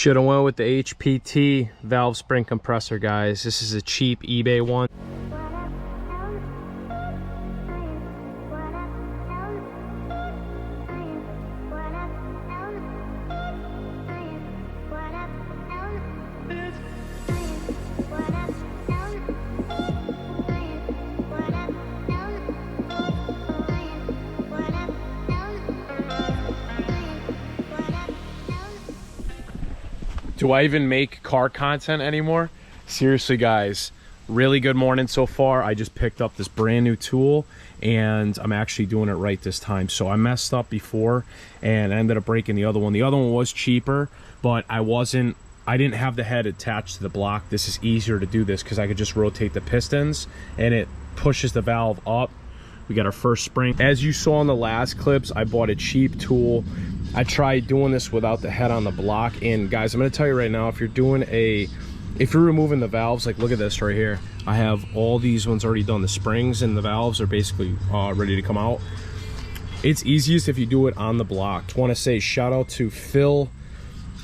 Should have went with the HPT valve spring compressor, guys. This is a cheap eBay one. Do I even make car content anymore? Seriously, guys, really good morning so far. I just picked up this brand new tool and I'm actually doing it right this time. So I messed up before and ended up breaking the other one. The other one was cheaper, but I didn't have the head attached to the block. This is easier to do this because I could just rotate the pistons and it pushes the valve up. We got our first spring. As you saw in the last clips, I bought a cheap tool. I tried doing this without the head on the block, and guys, I'm gonna tell you right now, if you're removing the valves, like look at this right here, I have all these ones already done. The springs and the valves are basically ready to come out. It's easiest if you do it on the block. I want to say shout out to Phil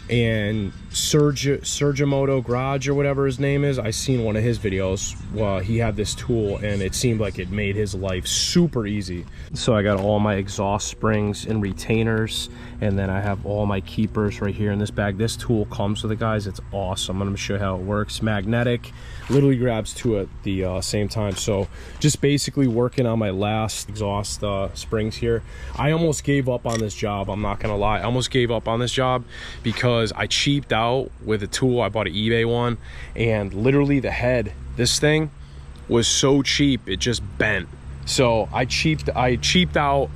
and Surgimoto Garage or whatever his name is. I seen one of his videos. He had this tool and it seemed like it made his life super easy. So I got all my exhaust springs and retainers, and then I have all my keepers right here in this bag. This tool comes with it, guys. It's awesome. I'm gonna show you how it works. Magnetic, literally grabs two at the same time. So just basically working on my last exhaust springs here. I almost gave up on this job, I'm not gonna lie. I almost gave up on this job because I cheaped out with a tool. I bought an eBay one, and literally the head, this thing was so cheap it just bent. So I cheaped out.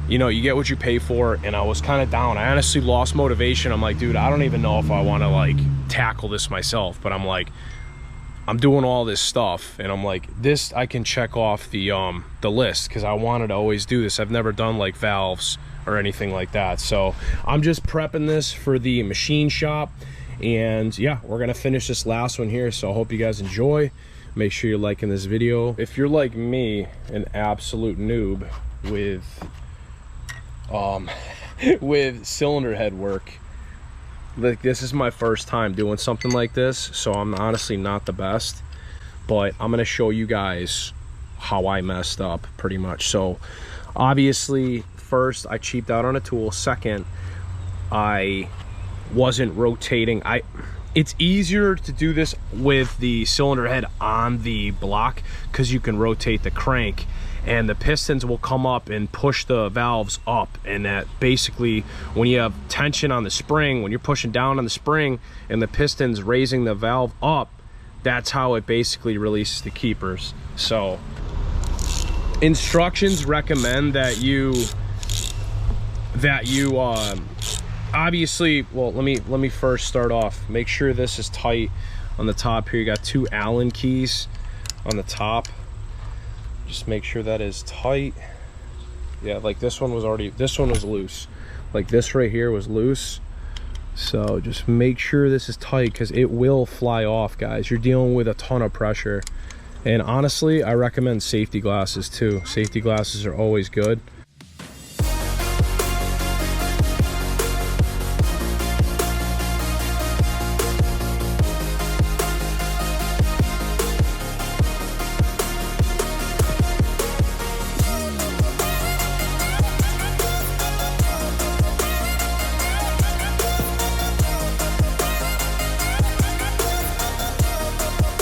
You know, you get what you pay for, and I was kind of down. I honestly lost motivation. I'm like, dude, I don't even know if I want to like tackle this myself, but I'm like, I'm doing all this stuff and I'm like, this I can check off the list because I wanted to always do this. I've never done like valves or anything like that. So I'm just prepping this for the machine shop, and yeah, we're gonna finish this last one here. So I hope you guys enjoy. Make sure you're liking this video. If you're like me, an absolute noob with cylinder head work, like this is my first time doing something like this, so I'm honestly not the best, but I'm gonna show you guys how I messed up pretty much. So obviously, first I cheaped out on a tool. Second, I wasn't rotating. It's easier to do this with the cylinder head on the block because you can rotate the crank and the pistons will come up and push the valves up, and that basically, when you have tension on the spring, when you're pushing down on the spring and the pistons raising the valve up, that's how it basically releases the keepers. So instructions recommend that you obviously, well, let me first start off. Make sure this is tight on the top here. You got two Allen keys on the top. Just make sure that is tight. Yeah, like this one was loose. Like this right here was loose. So just make sure this is tight because it will fly off, guys. You're dealing with a ton of pressure. And honestly, I recommend safety glasses too. Safety glasses are always good.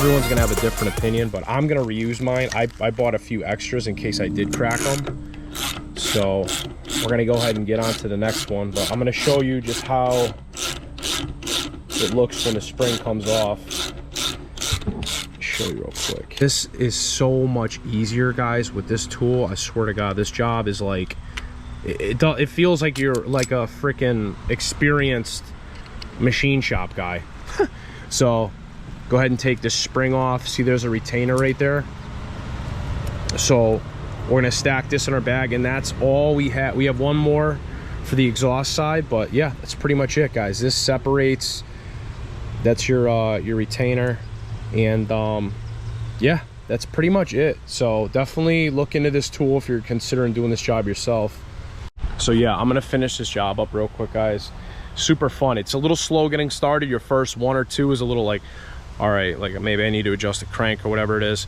Everyone's gonna have a different opinion, but I'm gonna reuse mine. I bought a few extras in case I did crack them. So we're gonna go ahead and get on to the next one, but I'm gonna show you just how it looks when the spring comes off. Show you real quick. This is so much easier, guys, with this tool. I swear to God, this job is like, it feels like you're like a freaking experienced machine shop guy. So go ahead and take this spring off. See, there's a retainer right there. So we're gonna stack this in our bag, and that's all we have. We have one more for the exhaust side, but yeah, that's pretty much it, guys. This separates, that's your retainer, and yeah, that's pretty much it. So definitely look into this tool if you're considering doing this job yourself. So yeah, I'm gonna finish this job up real quick, guys. super fun. It's a little slow getting started. Your first 1 or 2 is a little like, all right, like maybe I need to adjust the crank or whatever it is.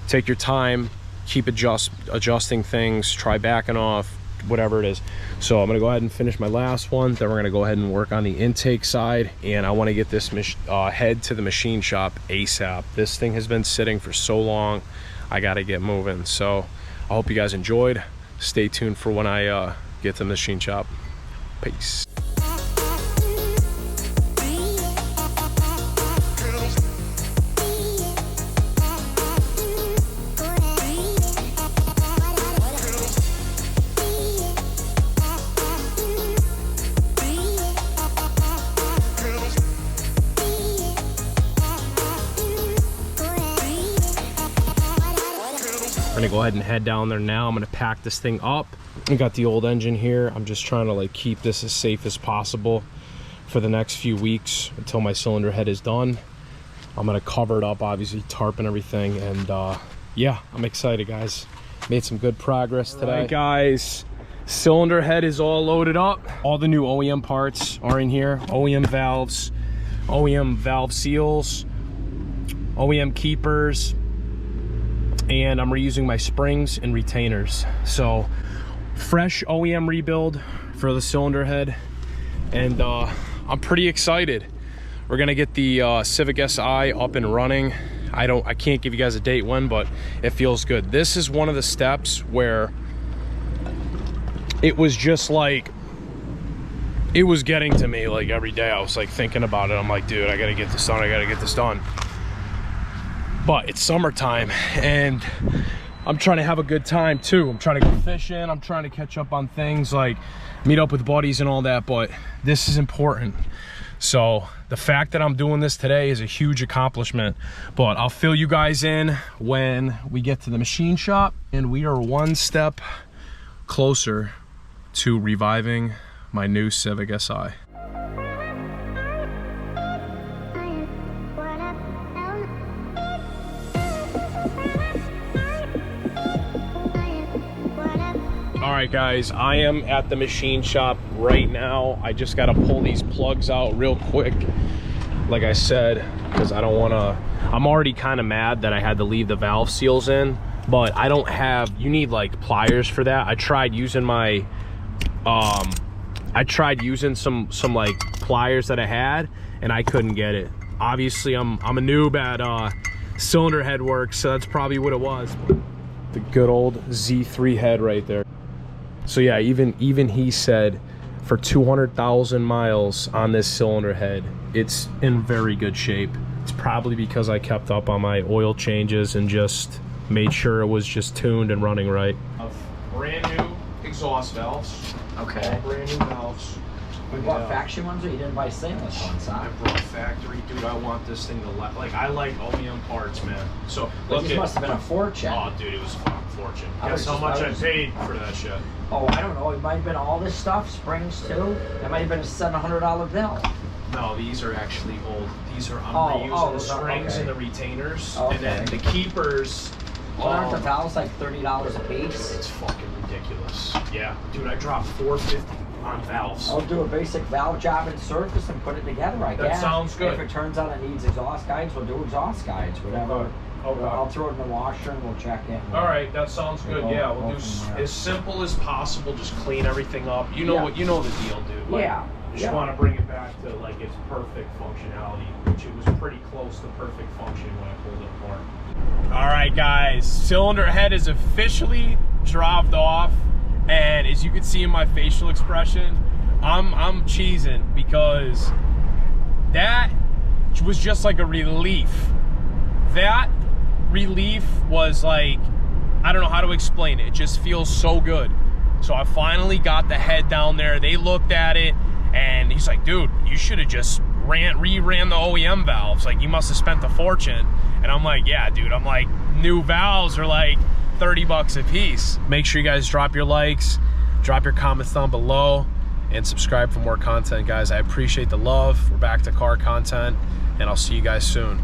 Take your time, keep adjusting things, try backing off, whatever it is. So I'm gonna go ahead and finish my last one, then we're gonna go ahead and work on the intake side, and I want to get this head to the machine shop ASAP. This thing has been sitting for so long, I gotta get moving. So I hope you guys enjoyed. Stay tuned for when I get to the machine shop. Peace. We're gonna go ahead and head down there now. I'm gonna pack this thing up. I got the old engine here. I'm just trying to like keep this as safe as possible for the next few weeks until my cylinder head is done. I'm gonna cover it up, obviously tarp and everything, and yeah, I'm excited, guys. Made some good progress today. All right, guys, cylinder head is all loaded up. All the new OEM parts are in here. OEM valves, OEM valve seals, OEM keepers, and I'm reusing my springs and retainers. So fresh OEM rebuild for the cylinder head, and I'm pretty excited. We're gonna get the Civic Si up and running. I can't give you guys a date when, but it feels good. This is one of the steps where it was just like, it was getting to me like every day. I was like thinking about it. I'm like, dude, I gotta get this done, I gotta get this done. But it's summertime and I'm trying to have a good time too. I'm trying to go fishing, I'm trying to catch up on things, like meet up with buddies and all that, but this is important. So the fact that I'm doing this today is a huge accomplishment. But I'll fill you guys in when we get to the machine shop, and we are one step closer to reviving my new Civic Si. All right, guys, I am at the machine shop right now. I just got to pull these plugs out real quick, like I said, because I don't want to, I'm already kind of mad that I had to leave the valve seals in, but I don't have, you need like pliers for that. I tried using my, I tried using some like pliers that I had, and I couldn't get it. Obviously, I'm a noob at cylinder head work, so that's probably what it was. The good old Z3 head right there. So yeah, even he said for 200,000 miles on this cylinder head, it's in very good shape. It's probably because I kept up on my oil changes and just made sure it was just tuned and running right. Brand new exhaust valves. Okay. All brand new valves. We bought factory ones, or you didn't buy stainless ones, huh? I brought factory, dude. I want this thing to like. I like OEM parts, man. So look, this must have been a fortune. Oh, dude, it was a fucking fortune. Guess how much I paid for that shit? Oh, I don't know. It might have been all this stuff, springs too. It might have been a $700 bill. No, these are actually old. These are I'm reusing the springs and the retainers, and then the keepers. Well, aren't the valves like $30 a piece? It's fucking ridiculous. Yeah, dude, I dropped $450 on valves. I'll do a basic valve job and surface and put it together, I guess. That sounds good. If it turns out it needs exhaust guides, we'll do exhaust guides, whatever. Okay. I'll throw it in the washer and we'll check in. All right, that sounds good. Yeah, we'll do as simple as possible. Just clean everything up. You know what? You know the deal, dude. Like, yeah. Just want to bring it back to like its perfect functionality, which it was pretty close to perfect function when I pulled it apart. All right, guys, cylinder head is officially dropped off, and as you can see in my facial expression, I'm cheesing because that was just like a relief. That relief was like, I don't know how to explain it. It just feels so good. So I finally got the head down there. They looked at it, and he's like, dude, you should have just re-ran the OEM valves. Like, you must have spent a fortune. And I'm like, yeah, dude. I'm like, new valves are like 30 bucks a piece. Make sure you guys drop your likes, drop your comments down below, and subscribe for more content, guys. I appreciate the love. We're back to car content, and I'll see you guys soon.